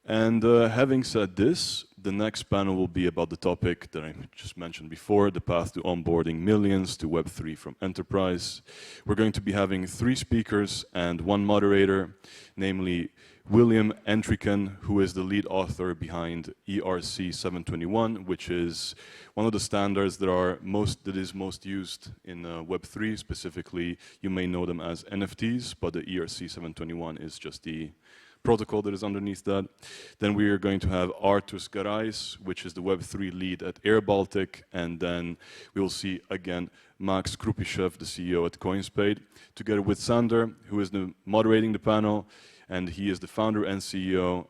And having said this, the next panel will be about the topic that I just mentioned before, the path to onboarding millions to Web3 from enterprise. We're going to be having 3 speakers and 1 moderator, namely William Entriken, who is the lead author behind ERC-721, which is one of the standards that is most used in Web3. Specifically, you may know them as NFTs, but the ERC-721 is just the protocol that is underneath that. Then we are going to have Arturs Garais, which is the Web3 lead at airBaltics, and then we will see again Max Krupyshev, the CEO at Coinspaid, together with Sander, who is moderating the panel, and he is the founder and CEO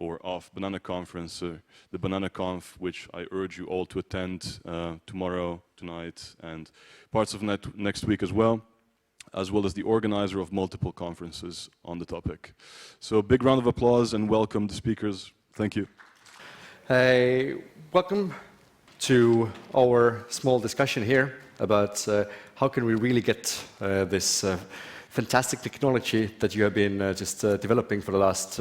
of BananaConf, the BananaConf, which I urge you all to attend tomorrow, tonight, and parts of next week as well as the organizer of multiple conferences on the topic. So big round of applause and welcome the speakers. Thank you. Welcome to our small discussion here about how can we really get this fantastic technology that you have been just developing for the last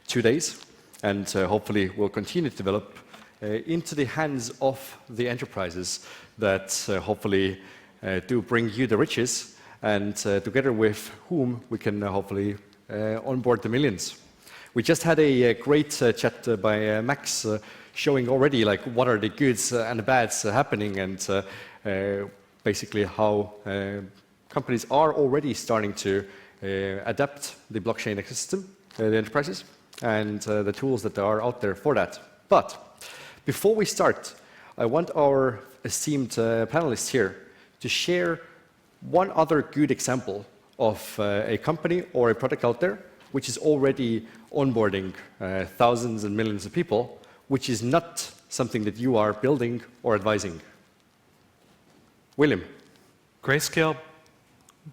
2 days, and hopefully will continue to develop into the hands of the enterprises that hopefully do bring you the riches, and together with whom we can hopefully onboard the millions. We just had a great chat by Max showing already like what are the goods and the bads happening, and basically how companies are already starting to adapt the blockchain ecosystem, the enterprises, and the tools that are out there for that. But before we start, I want our esteemed panelists here to share one other good example of a company or a product out there which is already onboarding thousands and millions of people, which is not something that you are building or advising. William. Grayscale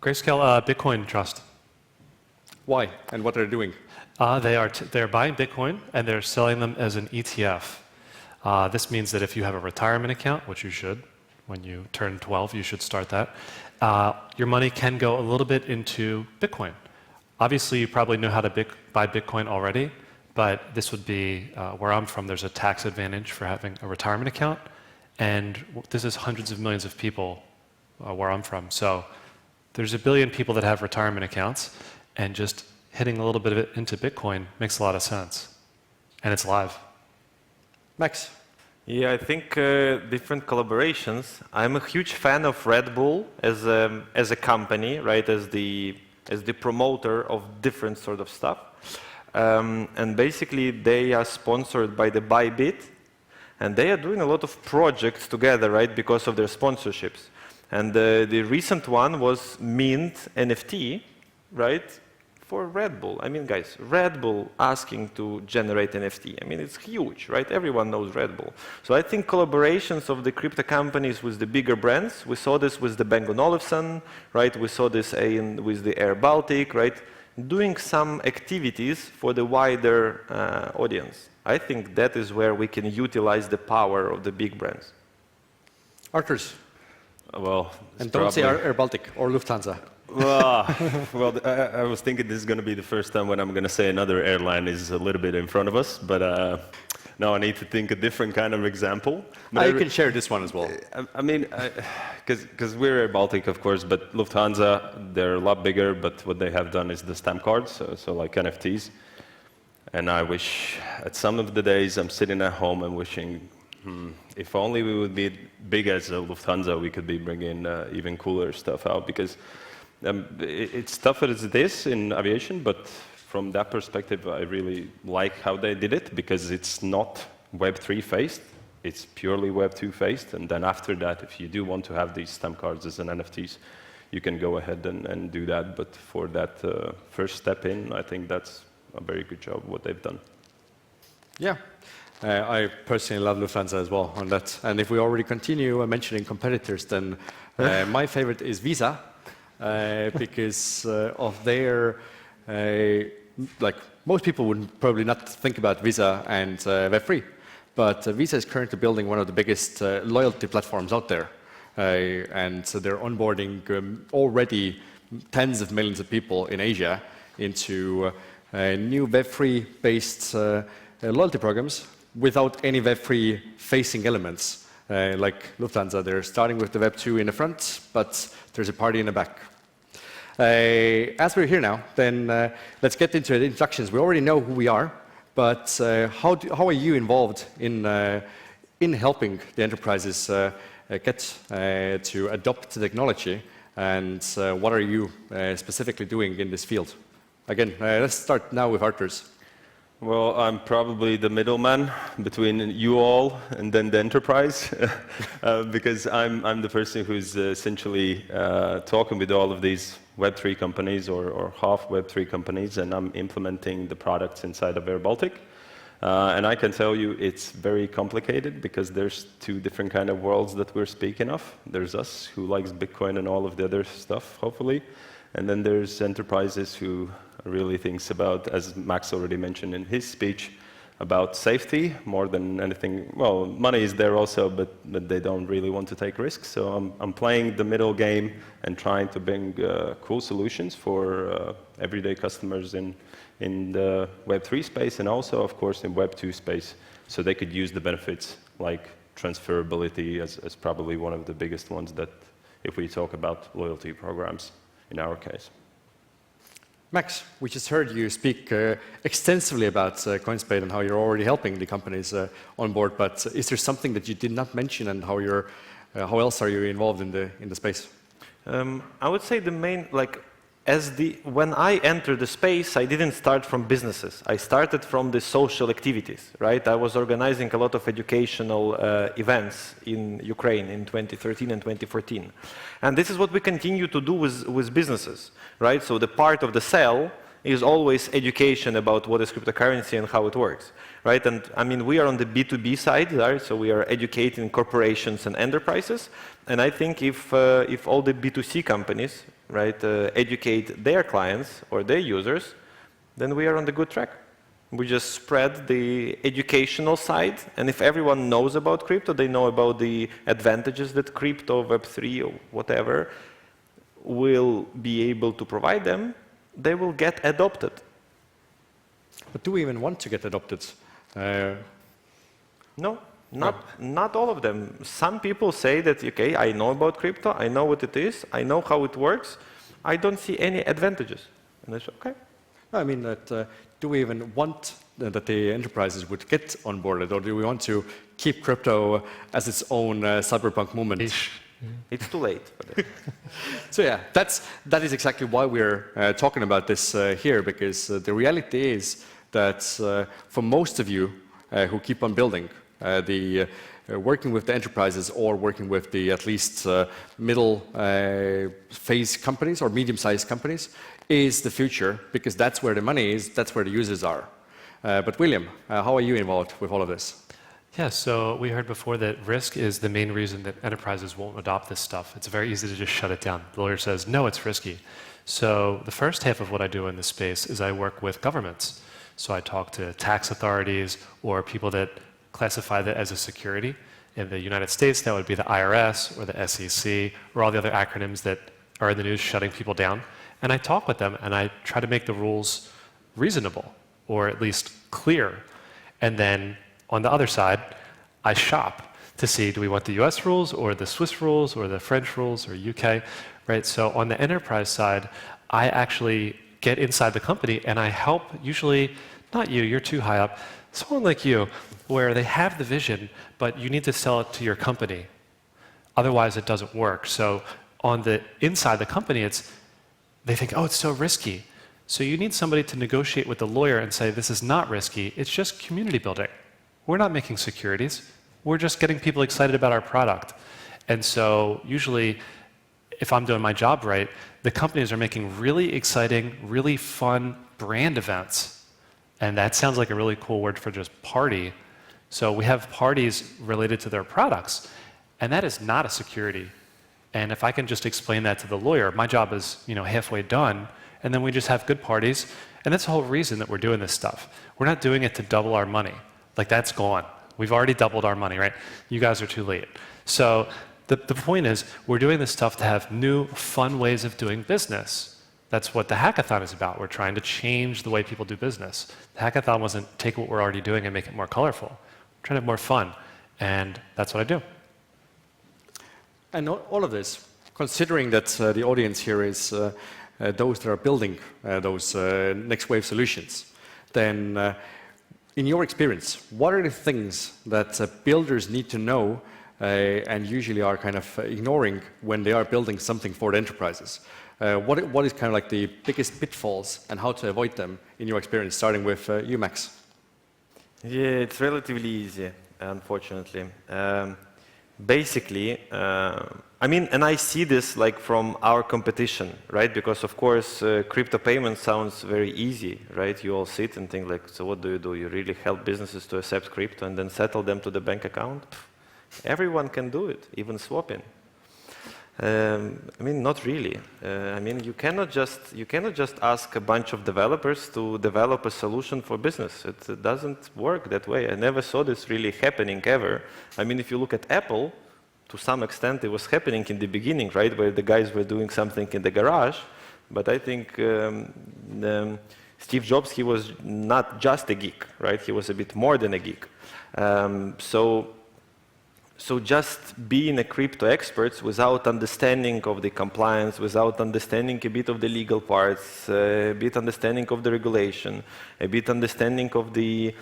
Bitcoin Trust. Why and what are they doing? They're buying Bitcoin and they're selling them as an ETF. This means that if you have a retirement account, which you should, when you turn 12, you should start that. Your money can go a little bit into Bitcoin. Obviously, you probably know how to buy Bitcoin already, but this would be where I'm from. There's a tax advantage for having a retirement account, and this is hundreds of millions of people where I'm from. So there's 1 billion people that have retirement accounts, and just hitting a little bit of it into Bitcoin makes a lot of sense, and it's live. Max. Yeah, I think different collaborations. I'm a huge fan of Red Bull as a company, right? As the promoter of different sort of stuff, and basically they are sponsored by the Bybit, and they are doing a lot of projects together, right? Because of their sponsorships, and the recent one was Mint NFT, right? For Red Bull. I mean, guys, Red Bull asking to generate NFT. I mean, it's huge, right? Everyone knows Red Bull. So I think collaborations of the crypto companies with the bigger brands, we saw this with the Bang & Olufsen, right? We saw this with the airBaltics, right? Doing some activities for the wider audience. I think that is where we can utilize the power of the big brands. Arturs. Well, and don't say airBaltics or Lufthansa. Well, I was thinking this is going to be the first time when I'm going to say another airline is a little bit in front of us, but now I need to think a different kind of example. But you can share this one as well. I mean, because we're airBaltics, of course, but Lufthansa, they're a lot bigger, but what they have done is the stamp cards, so like NFTs. And I wish, at some of the days, I'm sitting at home and wishing, if only we would be big as a Lufthansa, we could be bringing even cooler stuff out, because it's tough as it is in aviation, but from that perspective, I really like how they did it, because it's not Web3 faced, it's purely Web2 faced, and then after that, if you do want to have these stamp cards as an NFTs, you can go ahead and do that, but for that first step in, I think that's a very good job what they've done. Yeah. I personally love Lufthansa as well on that, and if we already continue mentioning competitors, then my favorite is Visa. Because of their, like most people would probably not think about Visa and Web3, but Visa is currently building one of the biggest loyalty platforms out there, and so they're onboarding already tens of millions of people in Asia into new Web3-based loyalty programs without any Web3 facing elements. Like Lufthansa, they're starting with the Web2 in the front, but there's a party in the back. As we're here now, then let's get into the introductions. We already know who we are, but how are you involved in helping the enterprises get to adopt the technology, and what are you specifically doing in this field? Again, let's start now with Arturs. Well, I'm probably the middleman between you all and then the enterprise, because I'm the person who's essentially talking with all of these Web3 companies or half Web3 companies, and I'm implementing the products inside of airBaltic. And I can tell you it's very complicated because there's two different kind of worlds that we're speaking of. There's us, who likes Bitcoin and all of the other stuff, hopefully. And then there's enterprises who really thinks about, as Max already mentioned in his speech, about safety more than anything. Well, money is there also, but they don't really want to take risks. So I'm playing the middle game and trying to bring cool solutions for everyday customers in the Web3 space, and also, of course, in Web2 space, so they could use the benefits like transferability as probably one of the biggest ones that if we talk about loyalty programs in our case. Max, we just heard you speak extensively about Coinspaid and how you're already helping the companies on board, but is there something that you did not mention, and how else are you involved in the space? I would say the main, when I entered the space, I didn't start from businesses. I started from the social activities, right? I was organizing a lot of educational events in Ukraine in 2013 and 2014. And this is what we continue to do with businesses, right? So the part of the sell is always education about what is cryptocurrency and how it works, right? And I mean, we are on the B2B side, right? So we are educating corporations and enterprises. And I think if all the B2C companies, right, educate their clients or their users, then we are on the good track. We just spread the educational side, and if everyone knows about crypto, they know about the advantages that crypto, Web3, or whatever will be able to provide them, they will get adopted. But do we even want to get adopted? No, not all of them. Some people say that, okay, I know about crypto, I know what it is, I know how it works, I don't see any advantages. And I say, okay. No, I mean, do we even want that the enterprises would get onboarded, or do we want to keep crypto as its own cyberpunk movement? It's too late. So yeah, that is exactly why we're talking about this here, because the reality is that for most of you who keep on building, working with the enterprises or working with the at least middle phase companies or medium-sized companies is the future, because that's where the money is, that's where the users are. But William, how are you involved with all of this? Yeah, so we heard before that risk is the main reason that enterprises won't adopt this stuff. It's very easy to just shut it down. The lawyer says, no, it's risky. So the first half of what I do in this space is I work with governments. So I talk to tax authorities or people that classify that as a security. In the United States, that would be the IRS or the SEC or all the other acronyms that are in the news shutting people down. And I talk with them and I try to make the rules reasonable or at least clear. And then on the other side, I shop to see, do we want the US rules or the Swiss rules or the French rules or UK, right? So on the enterprise side, I actually get inside the company and I help, usually, not you, you're too high up, someone like you, where they have the vision, but you need to sell it to your company. Otherwise, it doesn't work. So on the inside the company, they think, oh, it's so risky. So you need somebody to negotiate with the lawyer and say, this is not risky, it's just community building. We're not making securities. We're just getting people excited about our product. And so usually, if I'm doing my job right, the companies are making really exciting, really fun brand events. And that sounds like a really cool word for just party. So we have parties related to their products, and that is not a security. And if I can just explain that to the lawyer, my job is, halfway done, and then we just have good parties. And that's the whole reason that we're doing this stuff. We're not doing it to double our money. Like, that's gone. We've already doubled our money, right? You guys are too late. So the point is, we're doing this stuff to have new, fun ways of doing business. That's what the hackathon is about. We're trying to change the way people do business. The hackathon wasn't take what we're already doing and make it more colorful. We're trying to have more fun, and that's what I do. And all of this, considering that the audience here is those that are building those next wave solutions, then in your experience, what are the things that builders need to know and usually are kind of ignoring when they are building something for the enterprises? What is kind of like the biggest pitfalls and how to avoid them in your experience, starting with you, Max? Yeah, it's relatively easy, unfortunately. Basically, I mean, and I see this like from our competition, right? Because of course, crypto payment sounds very easy, right? You all sit and think like, so what do? You really help businesses to accept crypto and then settle them to the bank account? Everyone can do it, even swapping. I mean, not really. I mean, you cannot just ask a bunch of developers to develop a solution for business. It doesn't work that way. I never saw this really happening ever. I mean, if you look at Apple, to some extent it was happening in the beginning, right, where the guys were doing something in the garage. But I think Steve Jobs, he was not just a geek, right? He was a bit more than a geek. So just being a crypto expert without understanding of the compliance, without understanding a bit of the legal parts, a bit understanding of the regulation, a bit understanding of the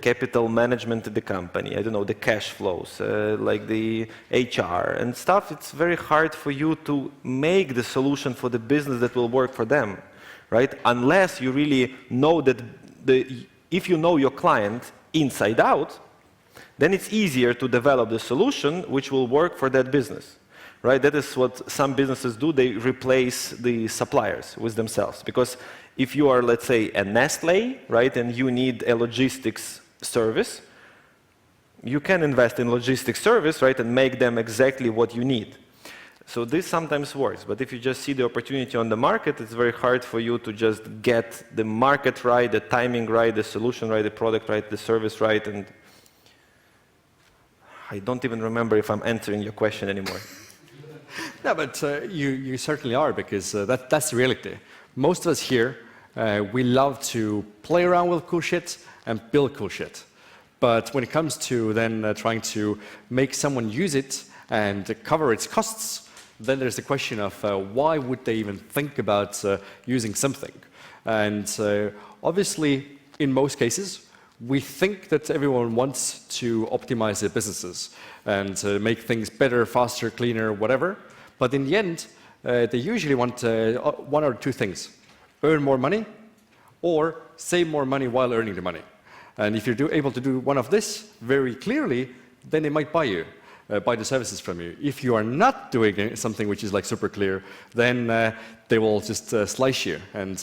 capital management of the company, I don't know, the cash flows, like the HR and stuff, it's very hard for you to make the solution for the business that will work for them, right? Unless you really know that if you know your client inside out, then it's easier to develop the solution which will work for that business, right? That is what some businesses do. They replace the suppliers with themselves. Because if you are, let's say, a Nestle, right, and you need a logistics service, you can invest in logistics service, right, and make them exactly what you need. So this sometimes works, but if you just see the opportunity on the market, it's very hard for you to just get the market right, the timing right, the solution right, the product right, the service right, and I don't even remember if I'm answering your question anymore. No, but you certainly are, because that's the reality. Most of us here, we love to play around with cool shit and build cool shit. But when it comes to then trying to make someone use it and cover its costs, then there's the question of why would they even think about using something? And obviously, in most cases, we think that everyone wants to optimize their businesses and make things better, faster, cleaner, whatever. But in the end, they usually want one or two things: earn more money or save more money while earning the money. And if you're able to do one of this very clearly, then they might buy you. Buy the services from you. If you are not doing something which is like super clear, then they will just slice you. And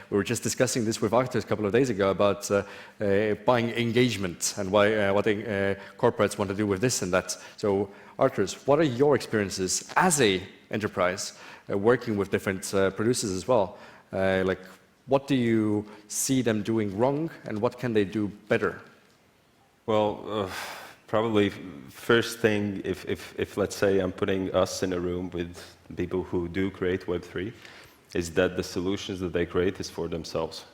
we were just discussing this with Arturs a couple of days ago about buying engagement and what corporates want to do with this and that. So Arturs, what are your experiences as a enterprise working with different producers as well? Like, what do you see them doing wrong and what can they do better? Well, probably first thing, if let's say I'm putting us in a room with people who do create Web3, is that the solutions that they create is for themselves.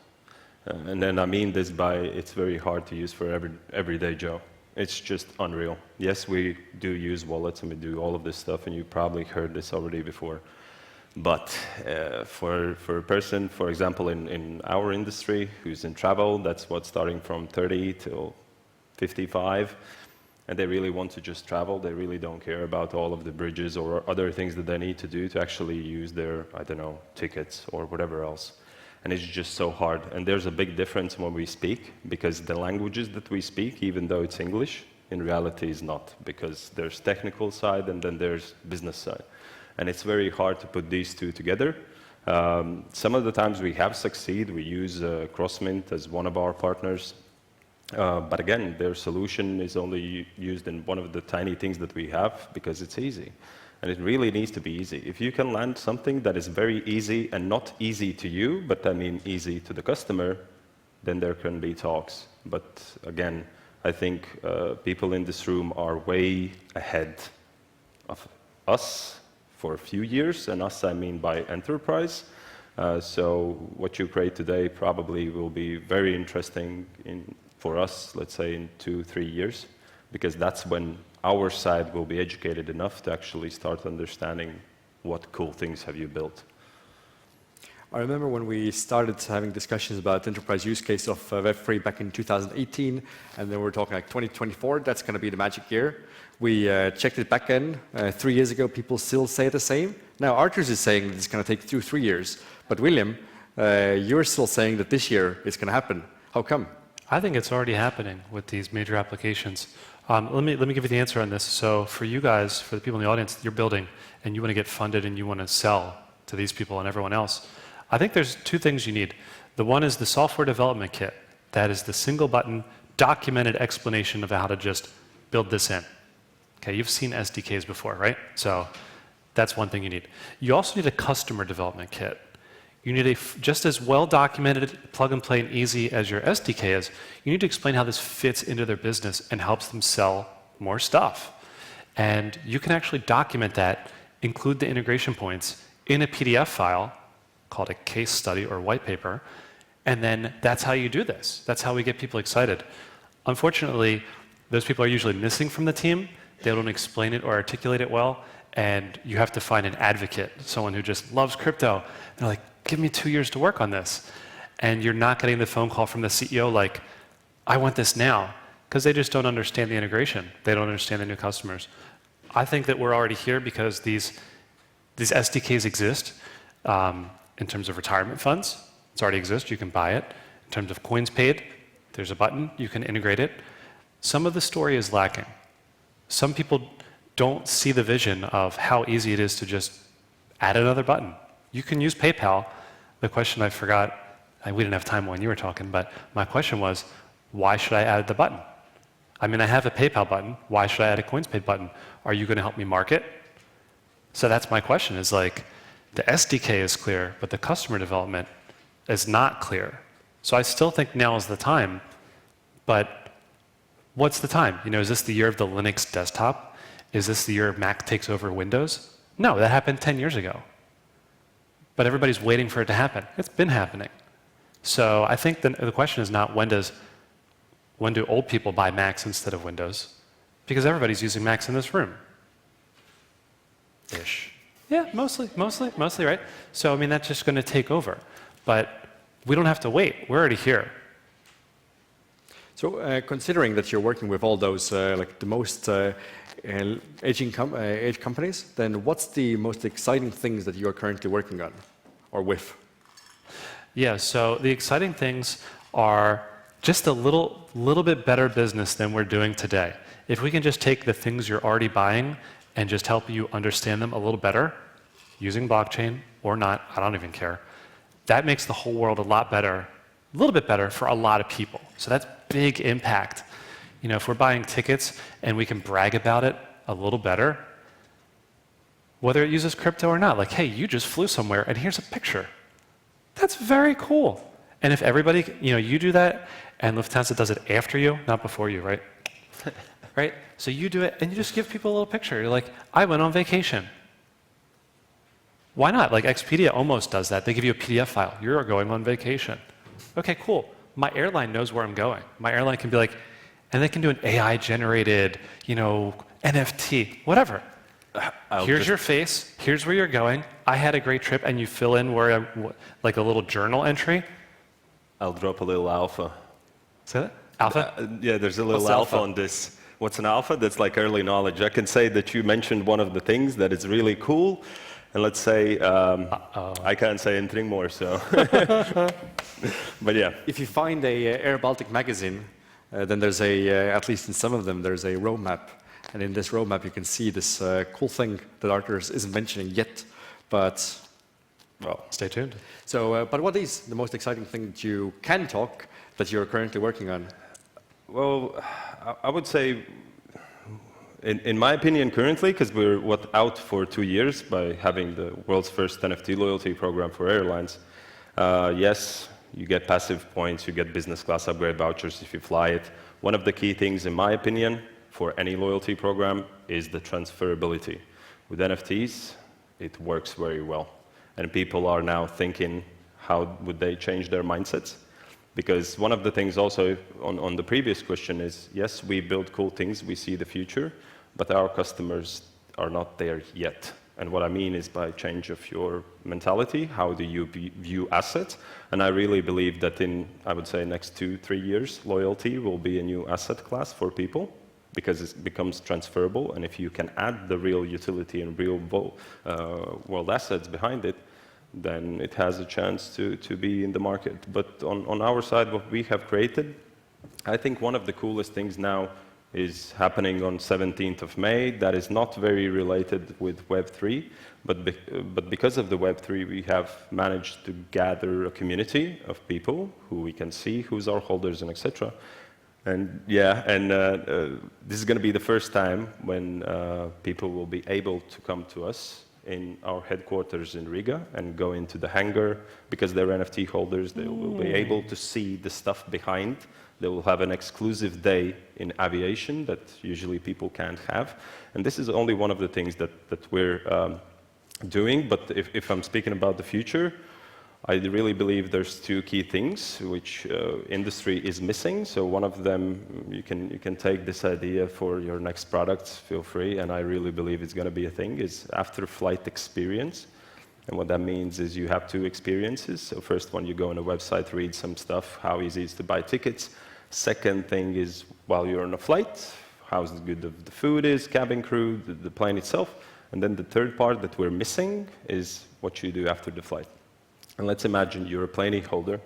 And then I mean this by, it's very hard to use for everyday Joe. It's just unreal. Yes, we do use wallets and we do all of this stuff, and you probably heard this already before. But for a person, for example, in our industry, who's in travel, that's what, starting from 30 till 55, and they really want to just travel. They really don't care about all of the bridges or other things that they need to do to actually use their, I don't know, tickets or whatever else. And it's just so hard. And there's a big difference when we speak, because the languages that we speak, even though it's English, in reality is not, because there's technical side and then there's business side. And it's very hard to put these two together. Some of the times we have succeeded. We use Crossmint as one of our partners. But again, their solution is only used in one of the tiny things that we have because it's easy. And it really needs to be easy. If you can land something that is very easy and not easy to you, but I mean easy to the customer, then there can be talks. But again, I think people in this room are way ahead of us for a few years, and us I mean by enterprise. So what you create today probably will be very interesting for us, let's say in 2-3 years, because that's when our side will be educated enough to actually start understanding what cool things have you built. I remember when we started having discussions about enterprise use case of Web3 back in 2018, and then we're talking like 2024, that's going to be the magic year. We checked it back in 3 years ago, people still say the same. Now Arturs is saying that it's going to take 2-3 years, but William, you're still saying that this year it's going to happen. How come? I think it's already happening with these major applications. Let me give you the answer on this. So for you guys, for the people in the audience, you're building and you want to get funded and you want to sell to these people and everyone else. I think there's 2 things you need. The one is the software development kit. That is the single button, documented explanation of how to just build this in. Okay, you've seen SDKs before, right? So that's one thing you need. You also need a customer development kit. You need a just as well documented, plug and play and easy as your SDK is. You need to explain how this fits into their business and helps them sell more stuff. And you can actually document that, include the integration points in a PDF file called a case study or white paper, and then that's how you do this. That's how we get people excited. Unfortunately, those people are usually missing from the team. They don't explain it or articulate it well, and you have to find an advocate, someone who just loves crypto. They're like, give me 2 years to work on this. And you're not getting the phone call from the CEO like, I want this now, because they just don't understand the integration. They don't understand the new customers. I think that we're already here because these SDKs exist. In terms of retirement funds, it already exists, you can buy it. In terms of Coinspaid, there's a button, you can integrate it. Some of the story is lacking. Some people don't see the vision of how easy it is to just add another button. You can use PayPal. The question I forgot, we didn't have time when you were talking, but my question was, why should I add the button? I mean, I have a PayPal button, why should I add a Coinspaid button? Are you going to help me market? So that's my question, is like, the SDK is clear, but the customer development is not clear. So I still think now is the time, but what's the time? You know, is this the year of the Linux desktop? Is this the year Mac takes over Windows? No, that happened 10 years ago. But everybody's waiting for it to happen. It's been happening. So I think the question is not when do old people buy Macs instead of Windows? Because everybody's using Macs in this room. Ish. Yeah, mostly, right? So, I mean, that's just going to take over. But we don't have to wait. We're already here. So, considering that you're working with all those, like the most age companies, then what's the most exciting things that you're currently working on or with? Yeah, so the exciting things are just a little bit better business than we're doing today. If we can just take the things you're already buying and just help you understand them a little better, using blockchain or not, I don't even care. That makes the whole world a lot better, a little bit better for a lot of people. So that's big impact. You know, if we're buying tickets and we can brag about it a little better, whether it uses crypto or not, like, hey, you just flew somewhere and here's a picture. That's very cool. And if everybody, you know, you do that and Lufthansa does it after you, not before you, right? Right? So you do it and you just give people a little picture. You're like, I went on vacation. Why not? Like Expedia almost does that. They give you a PDF file. You're going on vacation. Okay, cool. My airline knows where I'm going. My airline can be like, and they can do an AI-generated, you know, NFT, whatever. Here's your face. Here's where you're going. I had a great trip, and you fill in where, like a little journal entry. I'll drop a little alpha. Say that? Alpha? Yeah, there's a little alpha on this. What's an alpha? That's like early knowledge. I can say that you mentioned one of the things that is really cool. And let's say, I can't say anything more, so. But yeah. If you find a airBaltic magazine, then there's a, at least in some of them, there's a roadmap. And in this roadmap, you can see this cool thing that Arturs isn't mentioning yet, but, well. Stay tuned. So, but what is the most exciting thing that you can talk that you're currently working on? Well, I would say, in my opinion, currently, because we're out for 2 years by having the world's first NFT loyalty program for airlines. Yes, you get passive points, you get business class upgrade vouchers if you fly it. One of the key things, in my opinion, for any loyalty program is the transferability. With NFTs, it works very well. And people are now thinking, how would they change their mindsets? Because one of the things also on the previous question is, yes, we build cool things, we see the future, but our customers are not there yet. And what I mean is by change of your mentality, how do you view assets? And I really believe that in, I would say, next 2-3 years, loyalty will be a new asset class for people because it becomes transferable. And if you can add the real utility and real world assets behind it, then it has a chance to be in the market. But on our side, what we have created, I think one of the coolest things now is happening on 17th of May. That is not very related with Web3, but because of the Web3, we have managed to gather a community of people who we can see, who's our holders and etc. And yeah, and this is going to be the first time when people will be able to come to us in our headquarters in Riga and go into the hangar. Because they're NFT holders, they will be able to see the stuff behind. They will have an exclusive day in aviation that usually people can't have. And this is only one of the things that we're doing. But if I'm speaking about the future, I really believe there's two key things which industry is missing. So one of them, you can take this idea for your next product, feel free, and I really believe it's going to be a thing, is after-flight experience. And what that means is you have two experiences. So first one, you go on a website, read some stuff, how easy it is to buy tickets. Second thing is while you're on a flight, how good the food is, cabin crew, the plane itself. And then the third part that we're missing is what you do after the flight. And let's imagine you're a plane holder,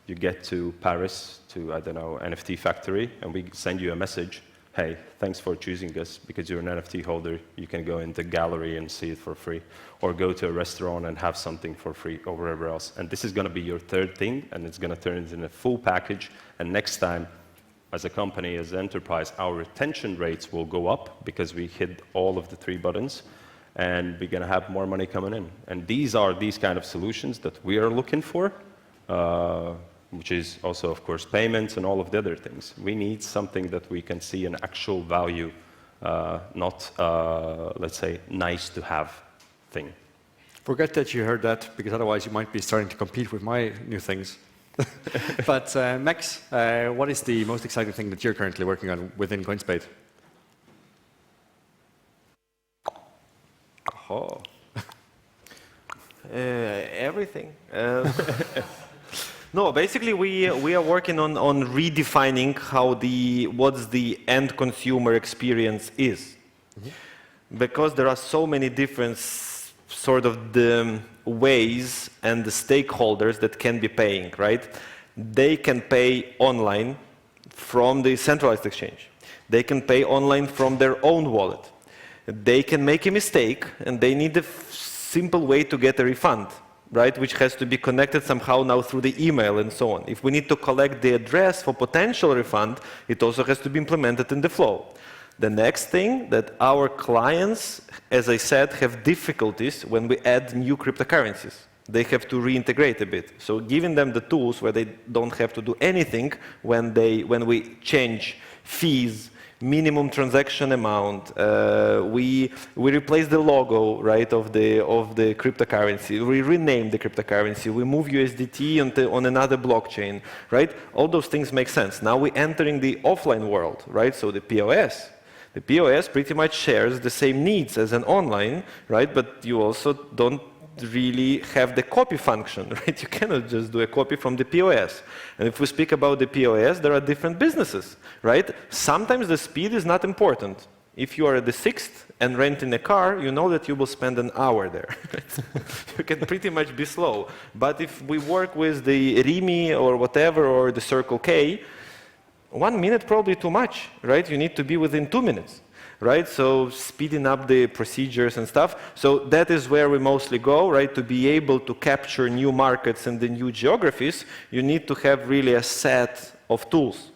you get to Paris, to, I don't know, NFT factory, and we send you a message, hey, thanks for choosing us, because you're an NFT holder, you can go in the gallery and see it for free, or go to a restaurant and have something for free, or wherever else. And this is going to be your third thing, and it's going to turn into a full package, and next time, as a company, as an enterprise, our retention rates will go up, because we hit all of the 3 buttons, and we're going to have more money coming in. And these are these kind of solutions that we are looking for, which is also, of course, payments and all of the other things. We need something that we can see an actual value, not, let's say, nice to have thing. Forget that you heard that, because otherwise you might be starting to compete with my new things. But Max, what is the most exciting thing that you're currently working on within Coinspaid? Oh. Everything. No, basically we are working on redefining how what's the end consumer experience is. Mm-hmm. Because there are so many different sort of the ways and the stakeholders that can be paying, right? They can pay online from the centralized exchange. They can pay online from their own wallet. They can make a mistake, and they need a simple way to get a refund, right? Which has to be connected somehow now through the email and so on. If we need to collect the address for potential refund, it also has to be implemented in the flow. The next thing that our clients, as I said, have difficulties when we add new cryptocurrencies. They have to reintegrate a bit. So giving them the tools where they don't have to do anything when we change fees, minimum transaction amount, we replace the logo, right, of the cryptocurrency, we rename the cryptocurrency, we move USDT on another blockchain, right? All those things make sense. Now we're entering the offline world, right? So the POS. The POS pretty much shares the same needs as an online, right? But you also don't really have the copy function, right? You cannot just do a copy from the POS. And if we speak about the POS, there are different businesses, right? Sometimes the speed is not important. If you are at the 6th and renting a car, you know that you will spend an hour there. You can pretty much be slow. But if we work with the Rimi or whatever, or the Circle K, 1 minute probably too much, right? You need to be within 2 minutes. Right, so speeding up the procedures and stuff. So that is where we mostly go, right? To be able to capture new markets and the new geographies, you need to have really a set of tools.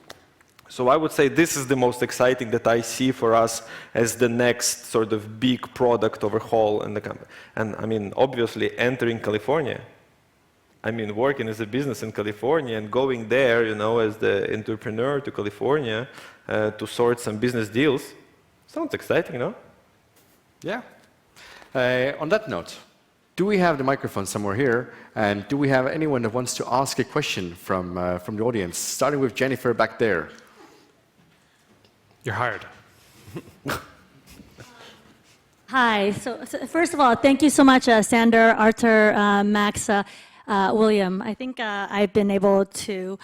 So I would say this is the most exciting that I see for us as the next sort of big product overhaul in the company. And I mean, obviously entering California. I mean, working as a business in California and going there, you know, as the entrepreneur to California to sort some business deals. Sounds exciting, no? Yeah. On that note, do we have the microphone somewhere here? And do we have anyone that wants to ask a question from the audience? Starting with Jennifer back there. You're hired. Hi. So first of all, thank you so much, Sander, Artur, Max, William. I think I've been able to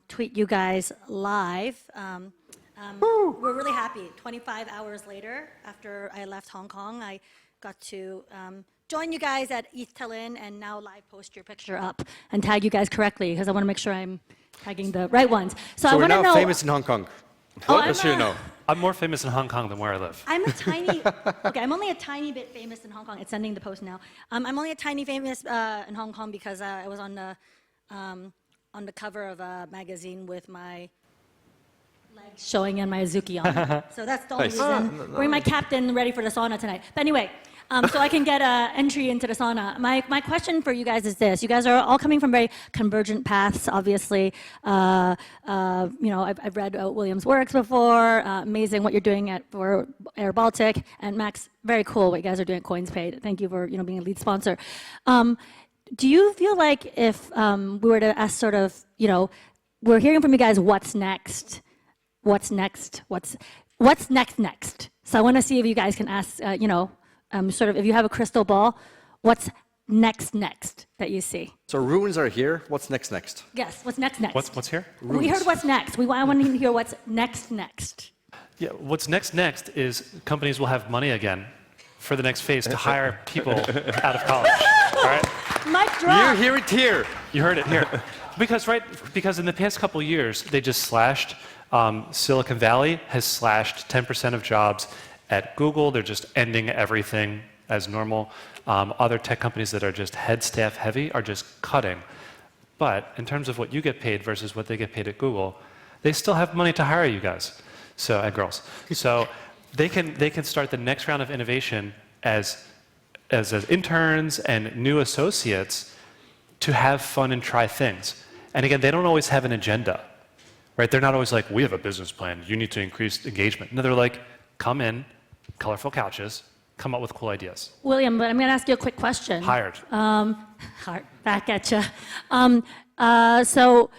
tweet you guys live. We're really happy. 25 hours later, after I left Hong Kong, I got to join you guys at ETHTallinn and now live post your picture up and tag you guys correctly because I want to make sure I'm tagging the right ones. So I we're want to now know. famous in Hong Kong. Just so you know. I'm more famous in Hong Kong than where I live. I'm a tiny, okay, I'm only a tiny bit famous in Hong Kong. It's sending the post now. I'm only a tiny famous in Hong Kong because I was on the cover of a magazine with my legs showing and my Azuki on it. So that's the only reason. Wearing my captain ready for the sauna tonight. But anyway, so I can get an entry into the sauna. My question for you guys is this. You guys are all coming from very convergent paths, obviously. I've read William's works before. Amazing what you're doing for airBaltic. And Max, very cool what you guys are doing at Coinspaid. Thank you for being a lead sponsor. Do you feel like if we were to ask sort of, we're hearing from you guys what's next? What's next? What's next? So I want to see if you guys can ask, sort of, if you have a crystal ball, what's next that you see? So runes are here. What's next? Yes, what's next? What's here? Runes. We heard what's next. I want to hear what's next. Yeah, what's next is companies will have money again for the next phase to hire people out of college. All right? Mic drop. You hear it here. You heard it here. Because in the past couple of years, they just slashed, Silicon Valley has slashed 10% of jobs at Google. They're just ending everything as normal. Other tech companies that are just head staff heavy are just cutting. But in terms of what you get paid versus what they get paid at Google, they still have money to hire you guys and girls. So they can start the next round of innovation as interns and new associates to have fun and try things. And again, they don't always have an agenda, right? They're not always like, we have a business plan. You need to increase engagement. No, they're like, come in, colorful couches, come up with cool ideas. William, but I'm going to ask you a quick question. Hired. Back at you. So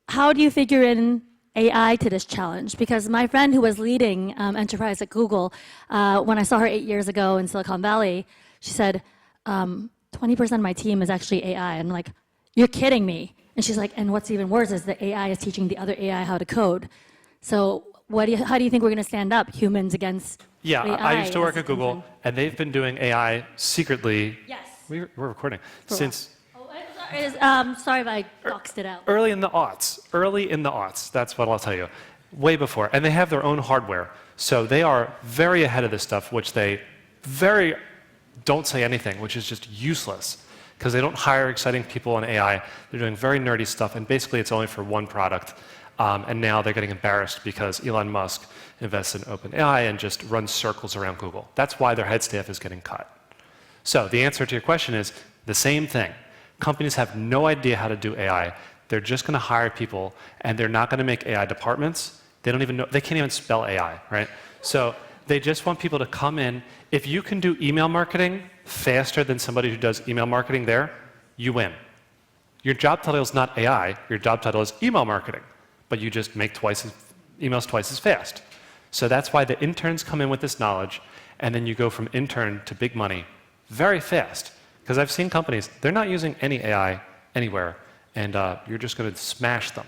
how do you figure in AI to this challenge? Because my friend who was leading enterprise at Google, when I saw her 8 years ago in Silicon Valley, she said, 20% of my team is actually AI. I'm like, you're kidding me. And she's like, and what's even worse is that AI is teaching the other AI how to code. So how do you think we're going to stand up, humans against Yeah, AI I used to work as at Google, and they've been doing AI secretly. Yes. We're recording since sorry if I boxed it out. early in the aughts. That's what I'll tell you. Way before, and they have their own hardware, so they are very ahead of this stuff, which they very don't say anything, which is just useless because they don't hire exciting people in AI. They're doing very nerdy stuff, and basically it's only for one product. And now they're getting embarrassed because Elon Musk invests in OpenAI and just runs circles around Google. That's why their head staff is getting cut. So the answer to your question is the same thing. Companies have no idea how to do AI. They're just going to hire people, and they're not going to make AI departments. They don't even know. They can't even spell AI, right? So they just want people to come in. If you can do email marketing faster than somebody who does email marketing there, you win. Your job title is not AI. Your job title is email marketing. But you just make emails twice as fast. So that's why the interns come in with this knowledge, and then you go from intern to big money very fast. Because I've seen companies, they're not using any AI anywhere, and you're just going to smash them.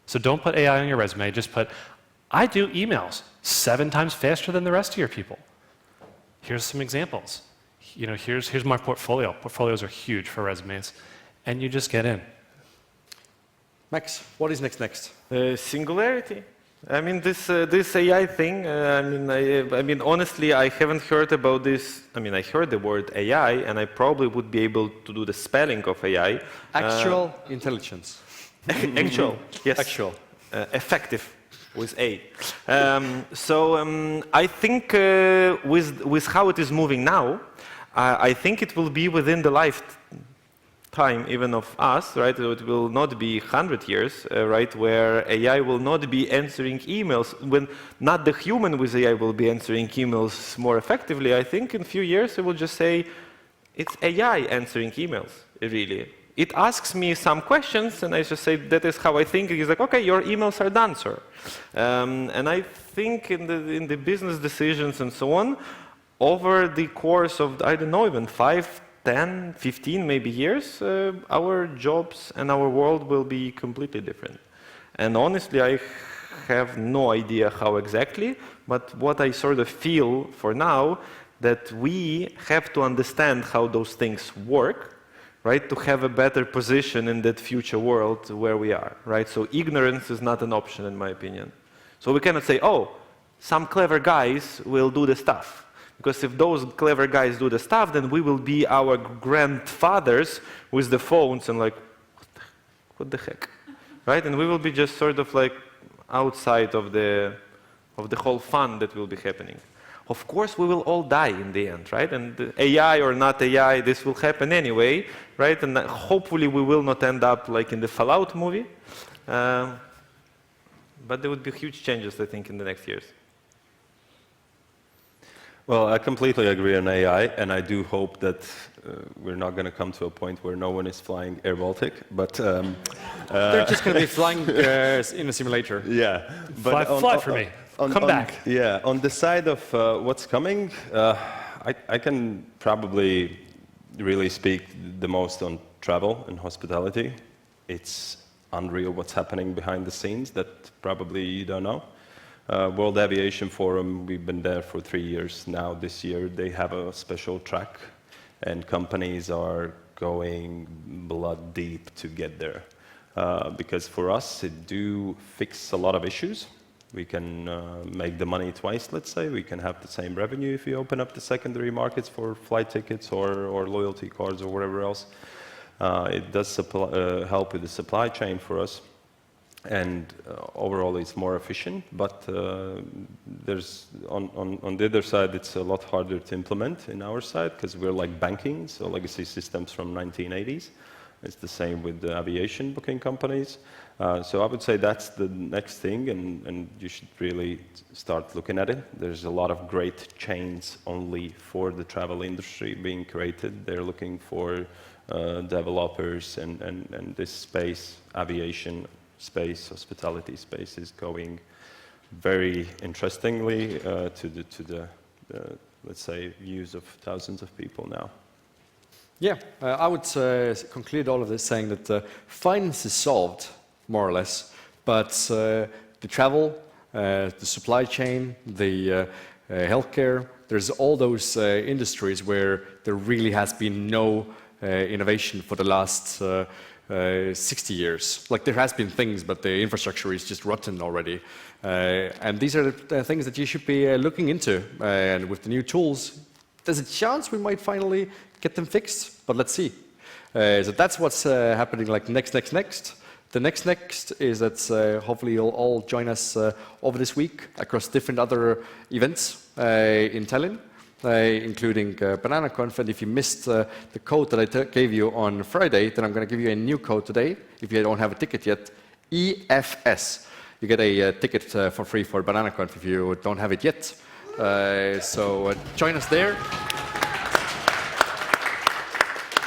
So don't put AI on your resume, just put, I do emails 7 times faster than the rest of your people. Here's some examples. Here's my portfolio. Portfolios are huge for resumes, and you just get in. Max, what is next? Singularity. I mean, this AI thing. I mean, honestly, I haven't heard about this. I mean, I heard the word AI, and I probably would be able to do the spelling of AI. Actual intelligence. Actual, yes. Actual. Effective with A. I think with how it is moving now, I think it will be within the lifetime even of us, right? It will not be 100 years, right, where AI will not be answering emails, when not the human with AI will be answering emails more effectively. I think in a few years it will just say, it's AI answering emails, really. It asks me some questions, and I just say, that is how I think. He's like, okay, your emails are done, sir. And I think in the business decisions and so on, over the course of, I don't know, even 5, 10, 15 maybe years, our jobs and our world will be completely different. And honestly, I have no idea how exactly, but what I sort of feel for now, that we have to understand how those things work, right, to have a better position in that future world where we are, right? So ignorance is not an option, in my opinion. So we cannot say, oh, some clever guys will do the stuff. Because if those clever guys do the stuff, then we will be our grandfathers with the phones and like, what the heck, right? And we will be just sort of like outside of the whole fun that will be happening. Of course, we will all die in the end, right? And AI or not AI, this will happen anyway, right? And hopefully we will not end up like in the Fallout movie. But there would be huge changes, I think, in the next years. Well, I completely agree on AI, and I do hope that we're not going to come to a point where no one is flying airBaltic, but... They're just going to be flying in a simulator. Yeah. But fly for me. Come back. Yeah, on the side of what's coming, I can probably really speak the most on travel and hospitality. It's unreal what's happening behind the scenes that probably you don't know. World Aviation Forum, we've been there for 3 years now. This year they have a special track, and companies are going blood deep to get there. Because for us, it do fix a lot of issues. We can make the money twice, let's say. We can have the same revenue if we open up the secondary markets for flight tickets or loyalty cards or whatever else. It does help with the supply chain for us. And overall, it's more efficient, but there's on the other side, it's a lot harder to implement in our side because we're like banking, so legacy systems from 1980s. It's the same with the aviation booking companies. So I would say that's the next thing, and you should really start looking at it. There's a lot of great chains only for the travel industry being created. They're looking for developers, and this space, aviation space, hospitality space, is going very interestingly to the let's say, views of thousands of people now. Yeah, I would conclude all of this saying that finance is solved, more or less, but the travel, the supply chain, the healthcare, there's all those industries where there really has been no innovation for the last 60 years. Like, there has been things, but the infrastructure is just rotten already. And these are the things that you should be looking into. And with the new tools, there's a chance we might finally get them fixed, but let's see. So that's what's happening like next. The next is that hopefully you'll all join us over this week across different other events in Tallinn, including BananaConf. And if you missed the code that I gave you on Friday, then I'm going to give you a new code today. If you don't have a ticket yet, EFS. You get a ticket for free for BananaConf if you don't have it yet. So join us there.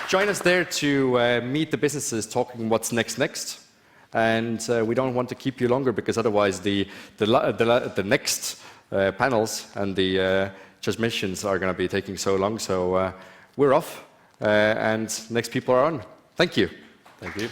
Join us there to meet the businesses talking what's next. And we don't want to keep you longer, because otherwise the next panels and the transmissions are going to be taking so long. So we're off, and next people are on. Thank you. Thank you.